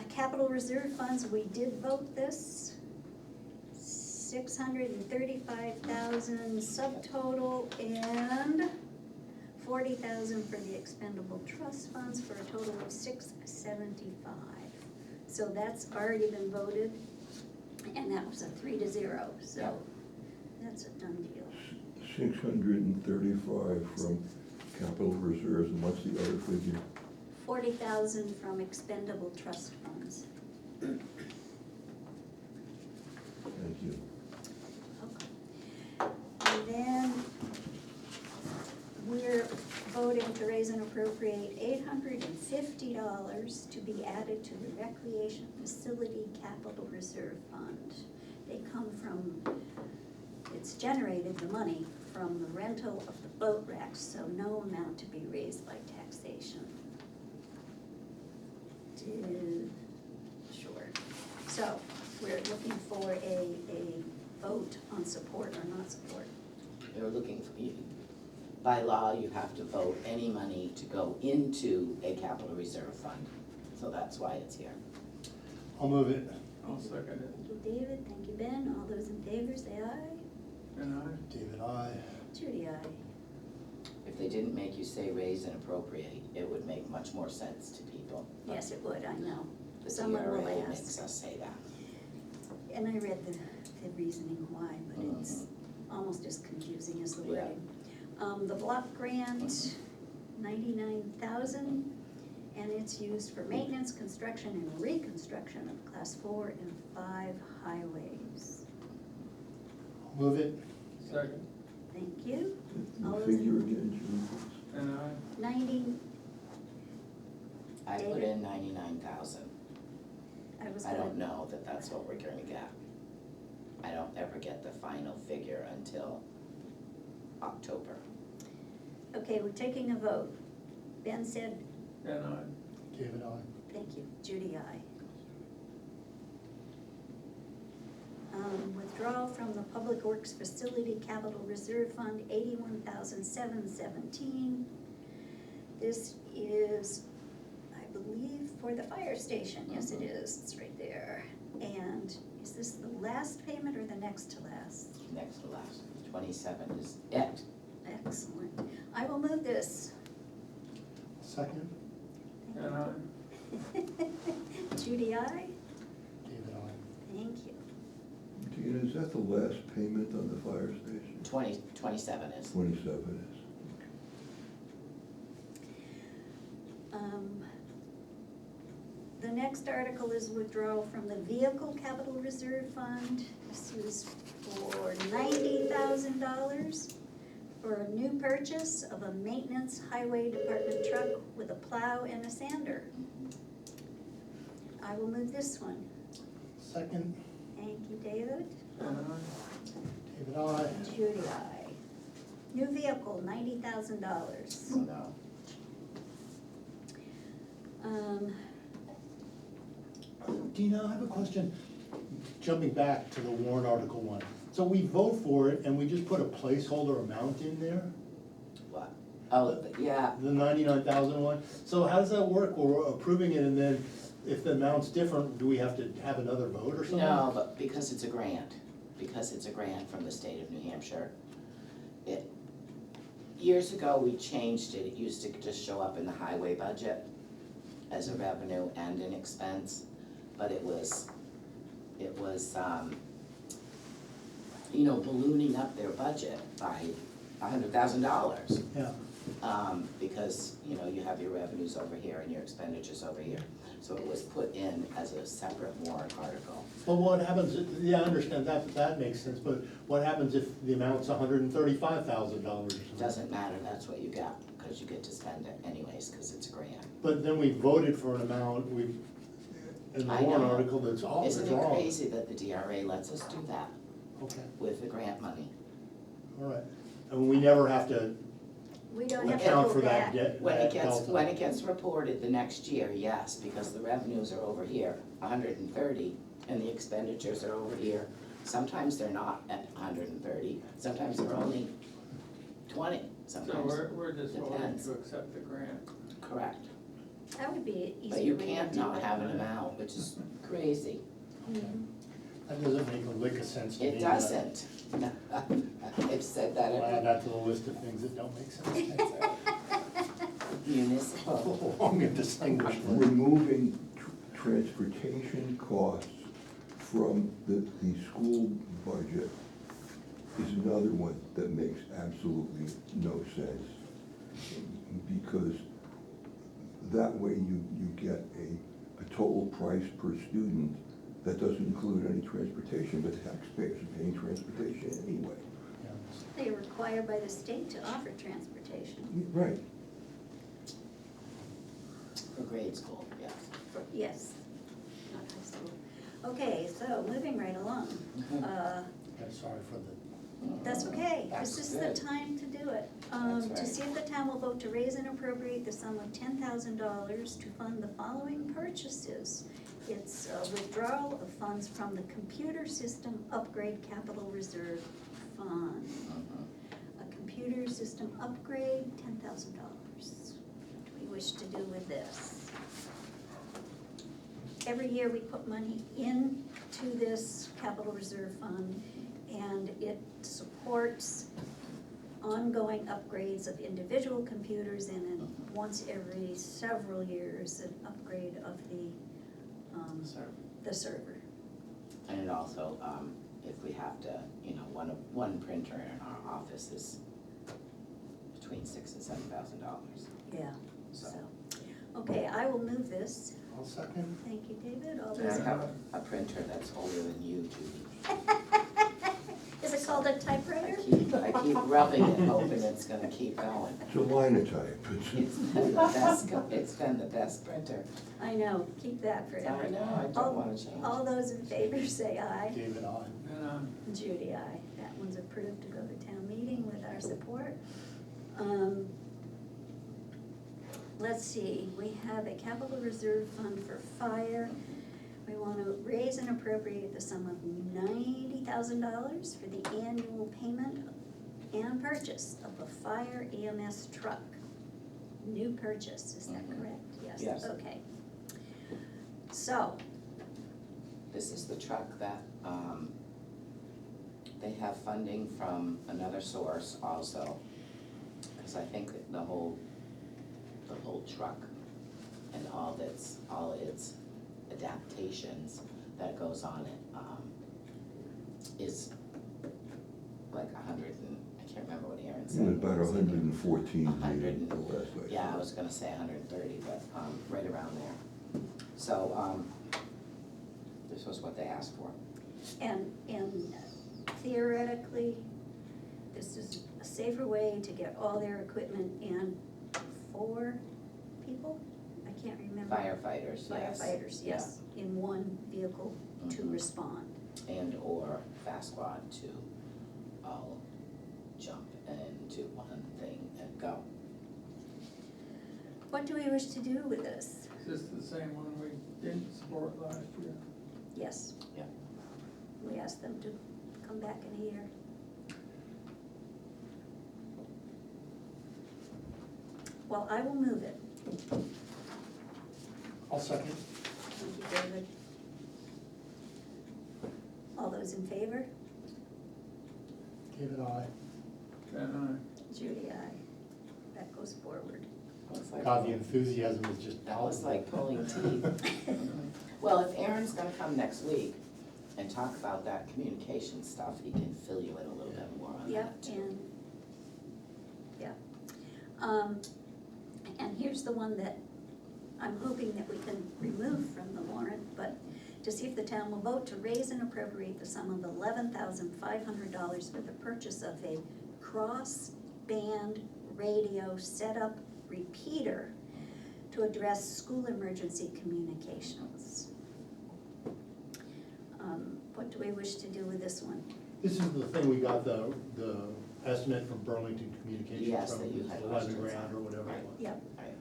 Capital reserve funds, we did vote this. 635,000 subtotal and 40,000 for the expendable trust funds for a total of 675. So that's already been voted, and that was a 3-0, so that's a done deal. 635 from capital reserves, and what's the other figure? 40,000 from expendable trust funds. Thank you. And then we're voting to raise and appropriate $850 to be added to the Recreation Facility Capital Reserve Fund. They come from, it's generated the money from the rental of the boat wrecks, so no amount to be raised by taxation. Sure. So we're looking for a vote on support or not support. They're looking for, by law, you have to vote any money to go into a capital reserve fund. So that's why it's here. I'll move it. I'll second it. Thank you, David. Thank you, Ben. All those in favor, say aye. Then I, David, I. Judy, aye. If they didn't make you say raise and appropriate, it would make much more sense to people. Yes, it would, I know. The Someone will DRA ask. makes us say that. And I read the reasoning why, but it's almost as confusing as the Yeah. wording. The block grant, 99,000, and it's used for maintenance, construction, and reconstruction of class 4 and 5 highways. I'll move it. second. Thank you. The All those figure in- again, Julie? Then I, 90, I put David? in 99,000. I was I gonna. don't know that that's what we're gonna get. I don't ever get the final figure until October. Okay, we're taking a vote. Ben said, then I, David, I. thank you. Judy, aye. Withdrawal from the Public Works Facility Capital Reserve Fund, 81,717. This is, I believe, for the fire station. Yes, it is. It's right there. And is this the last payment or the next to last? Next to last, 27 is it. Excellent. I will move this. Second. then I, Judy, aye. David, I. Thank you. Tina, is that the last payment on the fire station? 27 is. 27 is. The next article is withdrawal from the Vehicle Capital Reserve Fund. This is for $90,000 for a new purchase of a maintenance highway department truck with a plow and a sander. I will move this one. Second. Thank you, David. then I, David, I. Judy, aye. New vehicle, $90,000. Oh, no. Dina, I have a question, jumping back to the warrant article one. So we vote for it and we just put a placeholder amount in there, What? Oh, yeah, the 99,000 one? So how does that work? We're approving it and then if the amount's different, do we have to have another vote or something? no, but because it's a grant from the state of New Hampshire. Years ago, we changed it, it used to just show up in the highway budget as a revenue and an expense, but it was, ballooning up their budget by $100,000. Yeah, Because, you have your revenues over here and your expenditures over here. So it was put in as a separate warrant article. but what happens, yeah, I understand that makes sense, but what happens if the amount's $135,000 or something? Doesn't matter, that's what you got, because you get to spend it anyways, because it's a grant. But then we voted for an amount, in the I warrant know. article that's all, it's Isn't it wrong. crazy that the DRA lets us do that Okay, with the grant money? all right. And we never have to We don't have to account go for that back. debt, When that it gets, delta. when it gets reported the next year, yes, because the revenues are over here, 130, and the expenditures are over here. Sometimes they're not at 130, sometimes they're only 20, So sometimes, we're just voting depends. to accept the grant. Correct. That would be an But easier you way to can't do not it. have an amount, which is crazy. Mhm. That doesn't make a lick of sense to me. It doesn't. I've said that I'll add every that to the list of things that don't make sense. municipal. Long and distinguished list. Removing transportation costs from the school budget is another one that makes absolutely no sense. Because that way you get a total price per student that doesn't include any transportation, but taxpayers are paying transportation anyway. Yeah. They are required by the state to offer transportation. Right. For grade school, yes. Yes, not high school. Okay, so moving right along. I'm sorry for the, That's okay, That's this is the good. time to do it. That's To right. see if the town will vote to raise and appropriate the sum of $10,000 to fund the following purchases. It's a withdrawal of funds from the Computer System Upgrade Capital Reserve Fund. A computer system upgrade, $10,000. What do we wish to do with this? Every year we put money into this capital reserve fund, and it supports ongoing upgrades of individual computers and then once every several years, an upgrade of Sir. the server. And it also, if we have to, one printer in our office is between $6,000 and $7,000. Yeah. So. Okay, I will move this. I'll second. Thank you, David. All And those. I have a printer that's older than you, Judy. Is it called a I typewriter? keep rubbing it, hoping it's gonna keep going. It's a linotype. It's been the best printer. I know, keep that forever. I know, I don't wanna change. All those in favor say aye. David, on. And Judy, aye. That one's approved to go to town meeting with our support. Let's see, we have a capital reserve fund for fire. We want to raise and appropriate the sum of $90,000 for the annual payment and purchase of a fire EMS truck. New purchase, is that Mhm. correct? Yes. Okay. So, This is the truck that, they have funding from another source also. Cause I think that the whole truck and all its adaptations that goes on it, is like 100 and, I can't remember what Aaron It said. was about 114 100 maybe, the last I Yeah, I saw. was gonna say 130, but, right around there. So, this was what they asked for. and theoretically, this is a safer way to get all their equipment and 4 people? I can't remember. Firefighters, yes. Firefighters, yes, in one vehicle to Mhm. respond. And/or fast squad to all jump into one thing and go. What do we wish to do with this? Is this the same one we didn't support last year? Yes. Yeah. We asked them to come back in a year. Well, I will move it. I'll second. Thank you, David. All those in favor? David, aye. Can Judy, aye. That goes forward. Looks like- God, the enthusiasm is just That was palpable. like pulling teeth. Well, if Aaron's gonna come next week and talk about that communication stuff, he can fill you in a little bit more on Yep, that too. and, yeah. And here's the one that I'm hoping that we can remove from the warrant, but to see if the town will vote to raise and appropriate the sum of $11,500 for the purchase of a cross-band radio setup repeater to address school emergency communications. What do we wish to do with this one? This is the thing we got the estimate from Burlington Communications Yes, from, that you had 11 questions grand on. or whatever it Right. was. Yep, Right.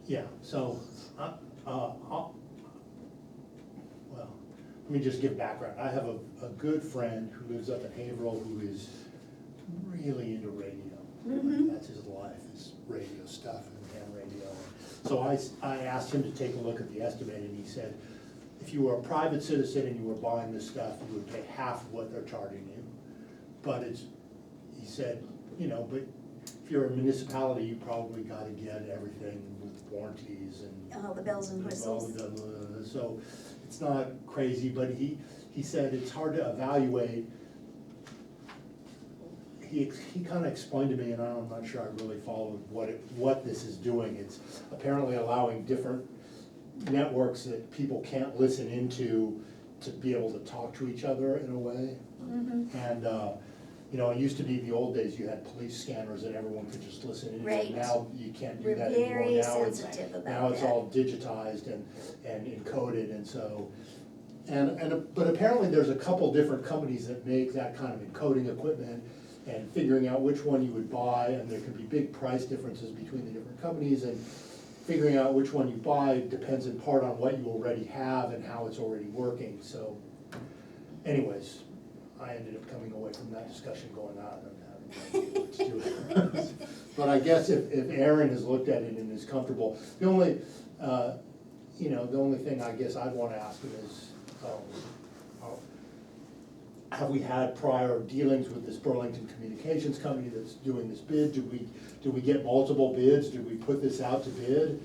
Yeah, so, well, let me just give background. I have a good friend who lives up in Haverhill who is really into radio. Mhm. That's his life, is radio stuff and ham radio. So I asked him to take a look at the estimate, and he said, if you were a private citizen and you were buying this stuff, you would pay half of what they're charging you. But he said, but if you're a municipality, you probably gotta get everything with warranties and. all the bells and whistles. So it's not crazy, but he said it's hard to evaluate. He kinda explained to me, and I'm not sure I really followed what this is doing. It's apparently allowing different networks that people can't listen into to be able to talk to each other in a way. Mhm. And, it used to be the old days, you had police scanners and everyone could just listen in. Right. Now you can't do We're that anymore. very Now it's- sensitive about that. Now it's all digitized and encoded, and so, but apparently there's a couple different companies that make that kind of encoding equipment, and figuring out which one you would buy, and there can be big price differences between the different companies, and figuring out which one you buy depends in part on what you already have and how it's already working, so. Anyways, I ended up coming away from that discussion going, I don't know, let's do it. But I guess if Aaron has looked at it and is comfortable, the only thing I guess I'd wanna ask him is, have we had prior dealings with this Burlington Communications company that's doing this bid? Did we get multiple bids? Did we put this out to bid?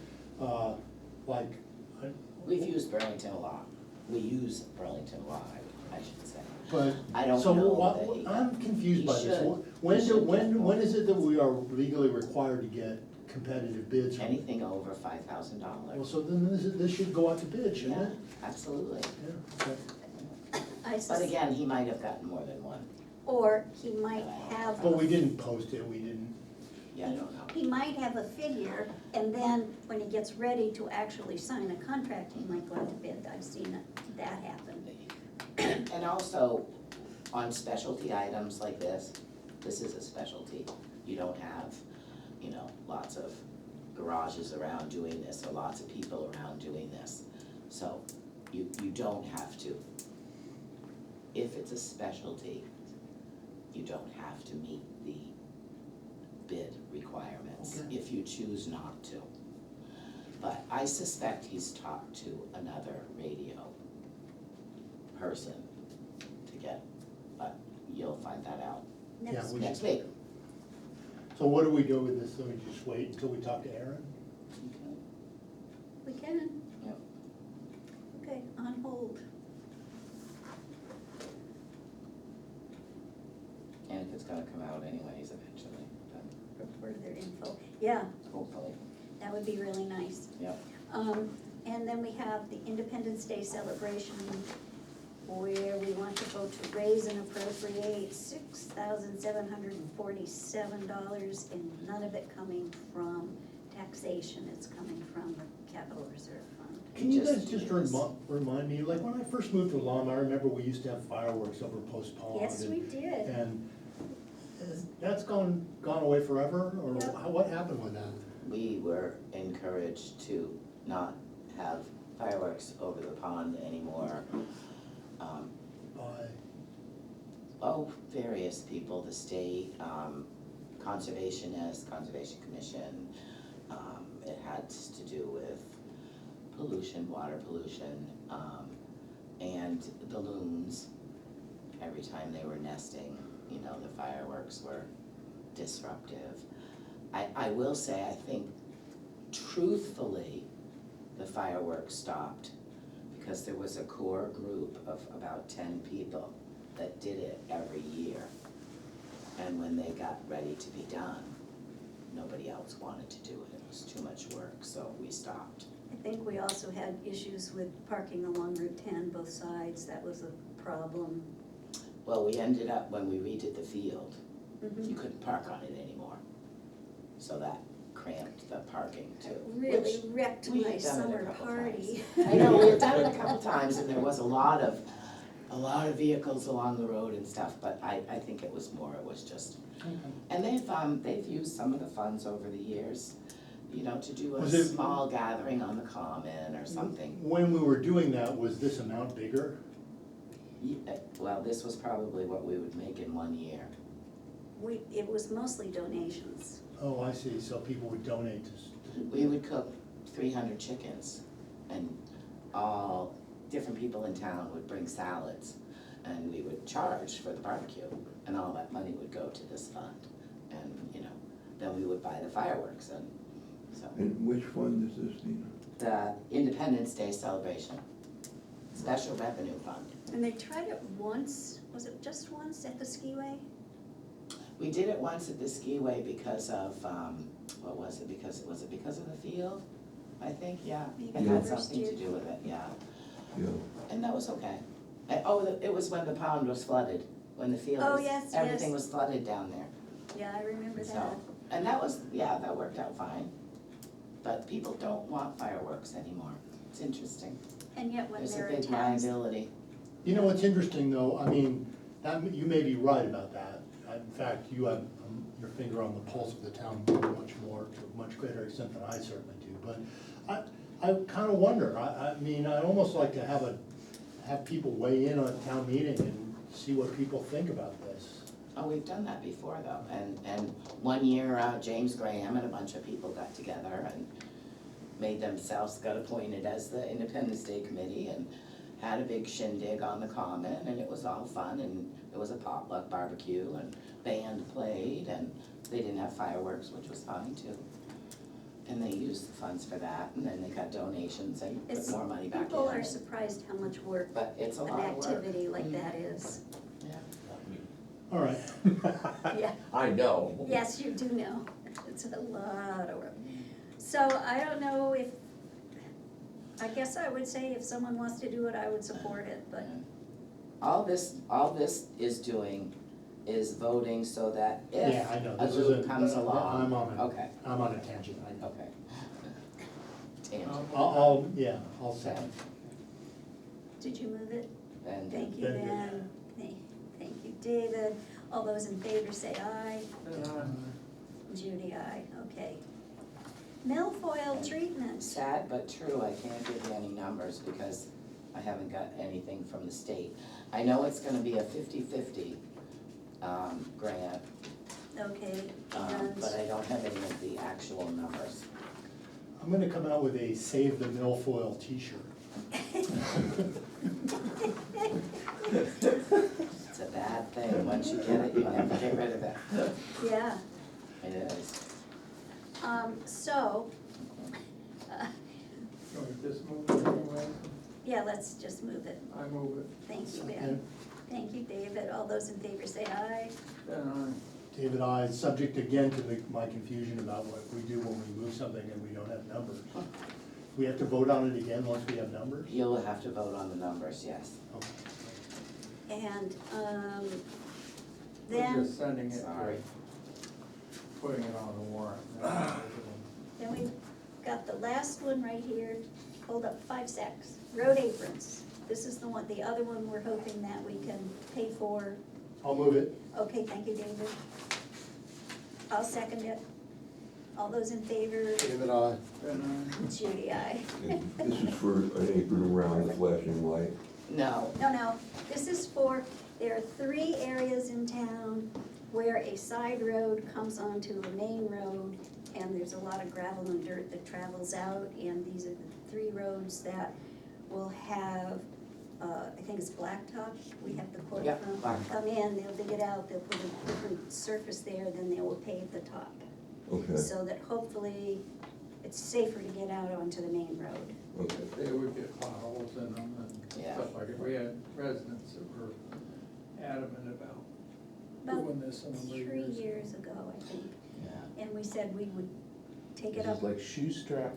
We've used Burlington a lot. We use Burlington a lot, I should say. But, I don't so know what, that he- I'm confused by he this. should. When He should get when is it that we are legally required to get competitive bids? from- Anything over Well, $5,000. so then this should go out to bid, shouldn't Yeah, it? absolutely. Yeah, okay. But again, he might have gotten more than one. Or he might have. But we didn't post it, we didn't. Yeah, I don't know. He might have a figure, and then when he gets ready to actually sign a contract, he might go out to bid. I've seen that happen. And also, on specialty items like this is a specialty. You don't have, lots of garages around doing this, or lots of people around doing this. So, you don't have to. If it's a specialty, you don't have to meet the bid requirements, Okay. if you choose not to. But I suspect he's talked to another radio person to get, but you'll find that out Next, We next should- week. So what do we do with this? Do we just wait until we talk to Aaron? we can, Yep. okay, on hold. And if it's gonna come out anyways eventually, then For further info. Yeah, hopefully, that would be really nice. yep. And then we have the Independence Day celebration, where we want to vote to raise and appropriate $6,747, and none of it coming from taxation, it's coming from the Capital Reserve Fund. Can you Just guys just do this. remind me, like when I first moved to Lyme, I remember we used to have fireworks over Post Pond. Yes, we did. And that's gone away forever, or Yep. what happened with that? We were encouraged to not have fireworks over the pond anymore. By, Various people, the state, conservationists, Conservation Commission. It had to do with pollution, water pollution, and the loons. Every time they were nesting, you know, the fireworks were disruptive. I will say, I think truthfully, the fireworks stopped because there was a core group of about 10 people that did it every year. And when they got ready to be done, nobody else wanted to do it. It was too much work, so we stopped. I think we also had issues with parking along Route 10, both sides, that was a problem. Well, we ended up, when we redid the field, Mhm. you couldn't park on it anymore. So that cramped the parking too. Really which wrecked we my had done it a summer couple party. times. I know, we had done it a couple times and there was a lot of vehicles along the road and stuff, but I think it was just, and they've used some of the funds over the years, you know, to do a Was it- small gathering on the common or something. when we were doing that, was this amount bigger? Well, this was probably what we would make in 1 year. It was mostly donations. Oh, I see, so people would donate to, We would cook 300 chickens and all different people in town would bring salads and we would charge for the barbecue and all that money would go to this fund. And, you know, then we would buy the fireworks and so. And which fund is this, Nina? The Independence Day celebration, special revenue fund. And they tried it once, was it just once at the skiway? We did it once at the skiway because of, what was it, was it because of the field? I think, yeah, Maybe it the had first something to year. do with it, yeah. Yeah, And that was okay. It was when the pond was flooded, when the field Oh, was, yes, everything yes. was flooded down there. Yeah, I remember that. So, and that was, yeah, that worked out fine. But people don't want fireworks anymore. It's interesting. And yet when There's a they're in big towns, liability. you know what's interesting though, I mean, you may be right about that. In fact, you have your finger on the pulse of the town much more, to a much greater extent than I certainly do. But I kind of wonder, I mean, I'd almost like to have people weigh in on a town meeting and see what people think about this. Oh, we've done that before though. And 1 year, James Graham and a bunch of people got together and got appointed as the Independence Day Committee and had a big shindig on the common and it was all fun and there was a potluck barbecue and band played and they didn't have fireworks, which was fine too. And they used the funds for that and then they got donations and put It's- more money back in. people are surprised how much work But it's a an lot of work. activity like Mm. that is. Yeah. All right. Yeah, I know. yes, you do know, it's a lot of work. So I don't know if, I guess I would say if someone wants to do it, I would support it, but All this is doing is voting so that Yeah, if I know, a this is group comes I'm along, on okay, I'm on a tangent, I know. okay. Tangent, I'll second. did you move it? and Thank you, Then you're- Ben. Thank you, David. All those in favor say aye. Judy, aye, okay. Milfoil treatment. sad but true, I can't give you any numbers because I haven't got anything from the state. I know it's gonna be a 50-50 grant, Okay, and but I don't have any of the actual numbers. I'm gonna come out with a Save the Milfoil t-shirt. It's a bad thing, once you get it, you never get rid of it. yeah, It is. so, So we just move it anyway? yeah, let's just move it. I move it. Thank you, Ben. Thank you, David. All those in favor say aye. Then David, subject again to my confusion about what we do when we move something and we don't have numbers. We have to vote on it again once we have numbers? You'll have to vote on the numbers, yes. Okay. And, we're then, just sending it, Sorry. putting it on the warrant. then we've got the last one right here. Hold up, 5 secs. Road aprons. This is the one, the other one we're hoping that we can pay for. I'll move it. Okay, thank you, David. I'll second it. All those in favor? David, I. Judy, aye. And this is for an apron around the flashing light. No, No, this is for, there are 3 areas in town where a side road comes onto a main road, and there's a lot of gravel and dirt that travels out, and these are the 3 roads that will have, I think it's blacktop, we have the quote Yeah, from. blacktop. Come in, they'll dig it out, they'll put a different surface there, then they will pave the top. Okay, So that hopefully it's safer to get out onto the main road. okay. They would get potholes in them and Yeah. stuff like it. We had residents that were adamant about About doing this in the 3 years ago, I think, yeah. and we said we would take This it up. is like shoe strap.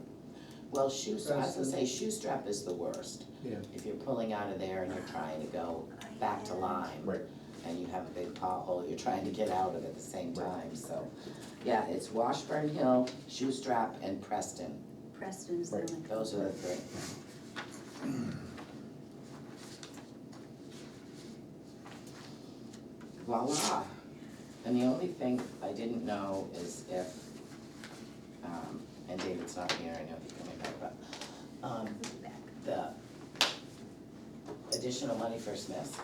Well, shoe strap, I was gonna say, shoe strap is the worst. Yeah. If you're pulling out of there and you're trying to go back to Lyme. Right. And you have a big pothole, you're trying to get out of at the same time, so. Yeah, it's Washburn Hill, shoe strap, and Preston. Preston's the Right. one. Those are the 3. Voila. And the only thing I didn't know is if, and David's not here, I know he's coming back, but, the additional money for Smiths,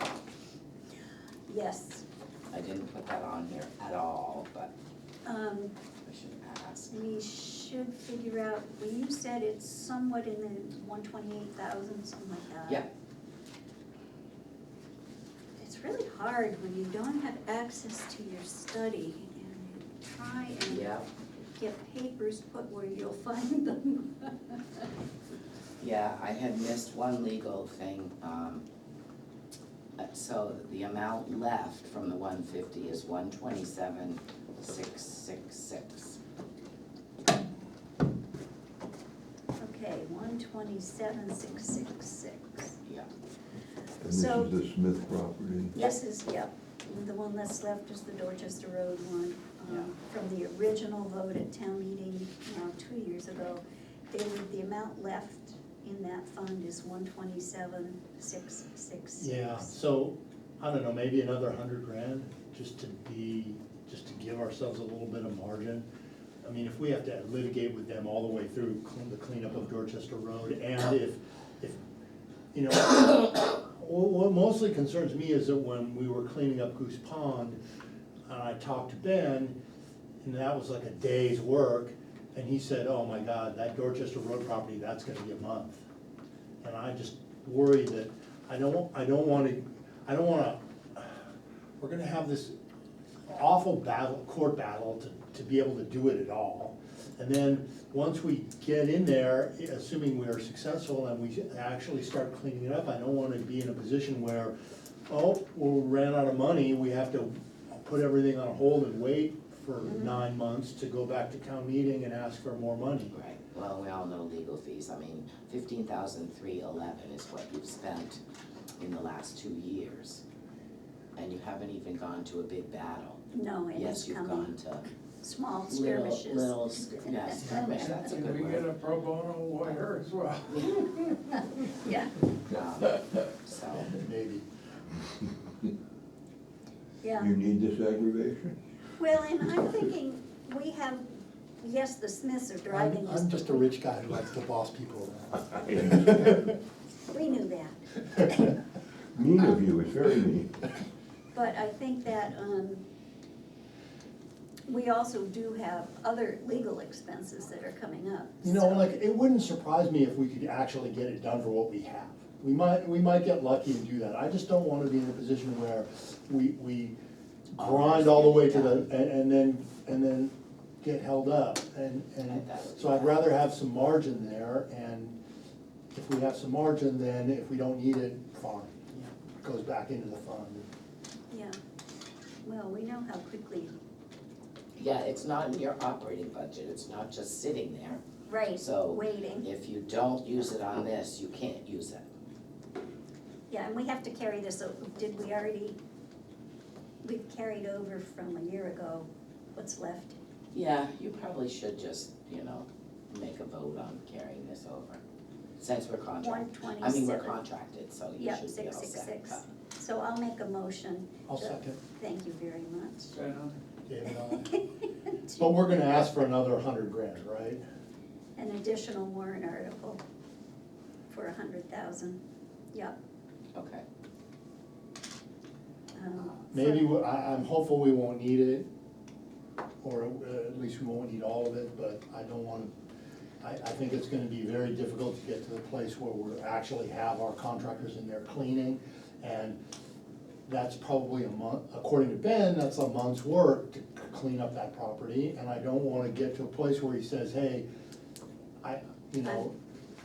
Yes, I didn't put that on here at all, but um, I should ask. we should figure out, well, you said it's somewhat in the 128,000, something like that. Yeah, It's really hard when you don't have access to your study and you try and yeah, get papers put where you'll find them. yeah, I had missed one legal thing, so the amount left from the 150 is 127,666. Okay, 127,666. Yeah, And this So- is the Smith property? This is, yep, the one that's left is the Dorchester Road one, Yeah. from the original vote at town meeting, 2 years ago. The amount left in that fund is 127,666. Yeah, so, I don't know, maybe another $100,000, just to give ourselves a little bit of margin. I mean, if we have to litigate with them all the way through the cleanup of Dorchester Road, and if, you know, what mostly concerns me is that when we were cleaning up Goose Pond, I talked to Ben, and that was like a day's work, and he said, oh my God, that Dorchester Road property, that's gonna be a month. And I just worry that, I don't wanna, we're gonna have this awful court battle to be able to do it at all. And then, once we get in there, assuming we are successful and we actually start cleaning it up, I don't wanna be in a position where, oh, we ran out of money, we have to put everything on hold and wait for 9 months to go back to town meeting and ask for more money. right, well, we all know legal fees, I mean, 15,311 is what you've spent in the last 2 years. And you haven't even gone to a big battle. No, and Yes, it's you've coming, gone to small little, skirmishes. yeah, skirmish, that's a And good we get a word. pro bono lawyer as well. Yeah, So, Maybe. yeah. You need this aggravation? Well, and I'm thinking, we have, yes, the Smiths are driving us. I'm just a rich guy who likes to boss people around. We knew that. Mean of you, it's very mean. But I think that, we also do have other legal expenses that are coming up. You know, so- like, it wouldn't surprise me if we could actually get it done for what we have. We might get lucky and do that. I just don't wanna be in a position where we grind all the way to the, and then get held up. And so I'd rather have some margin there, and if we have some margin, then if we don't need it, fine. It goes back into the fund. Yeah, well, we know how quickly, yeah, it's not in your operating budget, it's not just sitting there. right, So waiting. if you don't use it on this, you can't use it. Yeah, and we have to carry this, we've carried over from a year ago what's left. Yeah, you probably should just, make a vote on carrying this over, since we're contracted. I mean, we're 127. contracted, so you Yep, should be all set. 666. So I'll make a motion. I'll to- second. Thank you very much. Second. David, But we're gonna ask for another 100 grand, right? An additional warrant article for 100,000, yep. Okay, Maybe, I'm hopeful we won't need it, or at least we won't need all of it, but I don't want, I think it's gonna be very difficult to get to the place where we actually have our contractors in there cleaning, and that's probably a month, according to Ben, that's a month's work to clean up that property, and I don't wanna get to a place where he says, hey,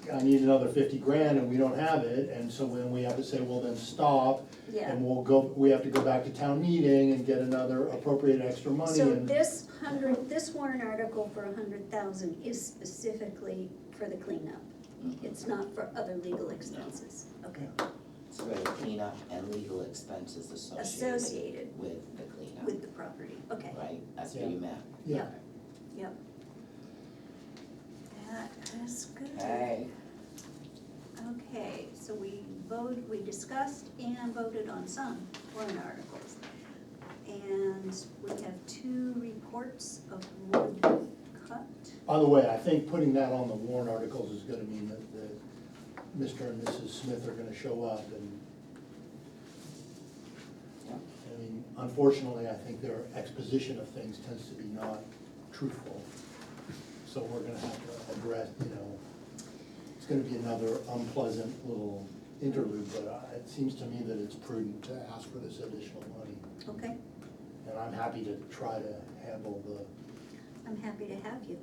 I need another 50 grand and we don't have it, and so then we have to say, well, then stop. Yeah. And we have to go back to town meeting and get another appropriate extra money So and. this warrant article for 100,000 is specifically for the cleanup. It's not for other legal expenses, okay, so we have cleanup and legal expenses associated associated with the cleanup, with the property, okay, right? That's what Yeah. you meant. Yeah. yep. That is good. Okay, Okay, so we discussed and voted on some warrant articles. And we have 2 reports of wood cut. By the way, I think putting that on the warrant articles is gonna mean that Mr. and Mrs. Smith are gonna show up and, yeah, I mean, unfortunately, I think their exposition of things tends to be not truthful. So we're gonna have to address, it's gonna be another unpleasant little interlude, but it seems to me that it's prudent to ask for this additional money. Okay, And I'm happy to try to handle the I'm happy to have you.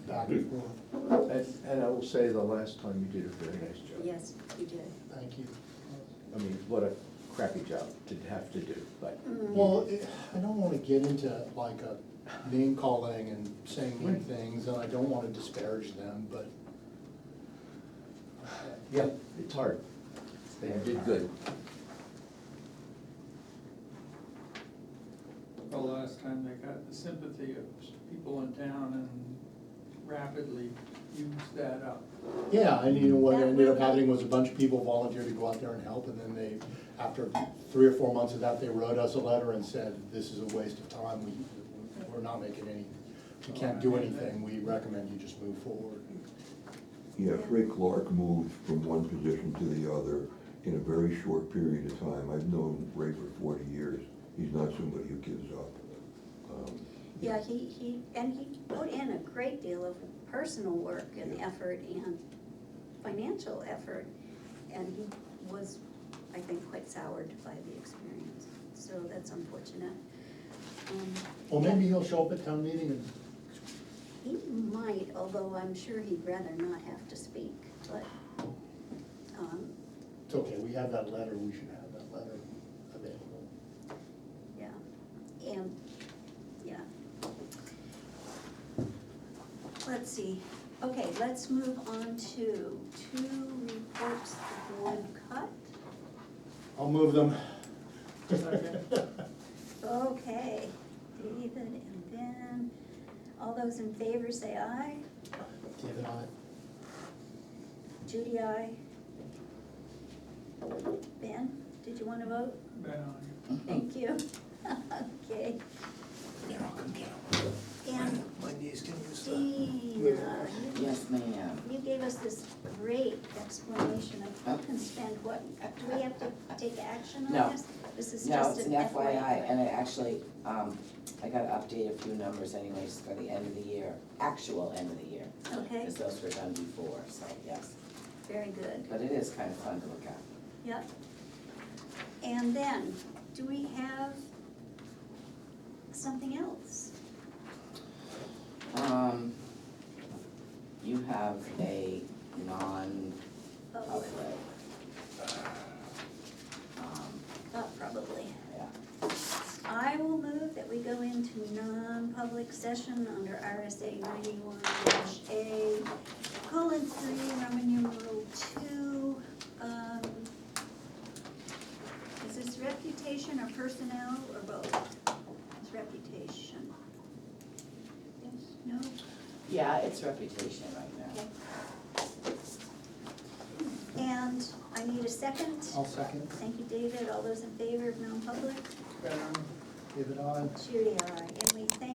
back and forth. And I will say, the last time you did a very nice job. Yes, you did. Thank you. I mean, what a crappy job to have to do, but. Well, I don't wanna get into like a name calling and saying mean things, and I don't wanna disparage them, but. Yeah, it's hard. They did good. The last time they got the sympathy of people in town and rapidly used that up. Yeah, and what That ended up will- happening was a bunch of people volunteered to go out there and help, and then they, after 3 or 4 months of that, they wrote us a letter and said, this is a waste of time, we're not making any, we can't do anything, we recommend you just move forward. Yeah, Ray Clark moved from one position to the other in a very short period of time. I've known Ray for 40 years. He's not somebody who gives up. Yeah, he put in a great deal of personal work and effort and financial effort, and he was, I think, quite soured by the experience, so that's unfortunate. Well, maybe he'll show up at town meeting and, He might, although I'm sure he'd rather not have to speak, but, it's okay, we have that letter, we should have that letter available. yeah, and, yeah. Let's see, okay, let's move on to 2 reports of wood cut. I'll move them. Second. Okay, David and Ben, all those in favor say aye. Keep an eye. Judy, aye. Ben, did you wanna vote? Bet on Thank you. Okay. And My knees can use Dina, yes, ma'am. you gave us this great explanation of who can spend what. Do we have to take action No. on this? This is No, just it's an an FYI, FYI. and it actually, I gotta update a few numbers anyways for the end of the year, actual end of the year. Okay, Because those were done before, so yes, very good. but it is kind of fun to look at. Yep. And then, do we have something else? You have a non-public. Probably. Yeah, I will move that we go into non-public session under RSA 91-A, colon 3, Roman numeral 2. Is this reputation or personnel or both? It's reputation. Yes, no? yeah, it's reputation right now. Okay. And I need a second. I'll second. Thank you, David. All those in favor of non-public? it. Bet on David, aye. Judy, aye. And we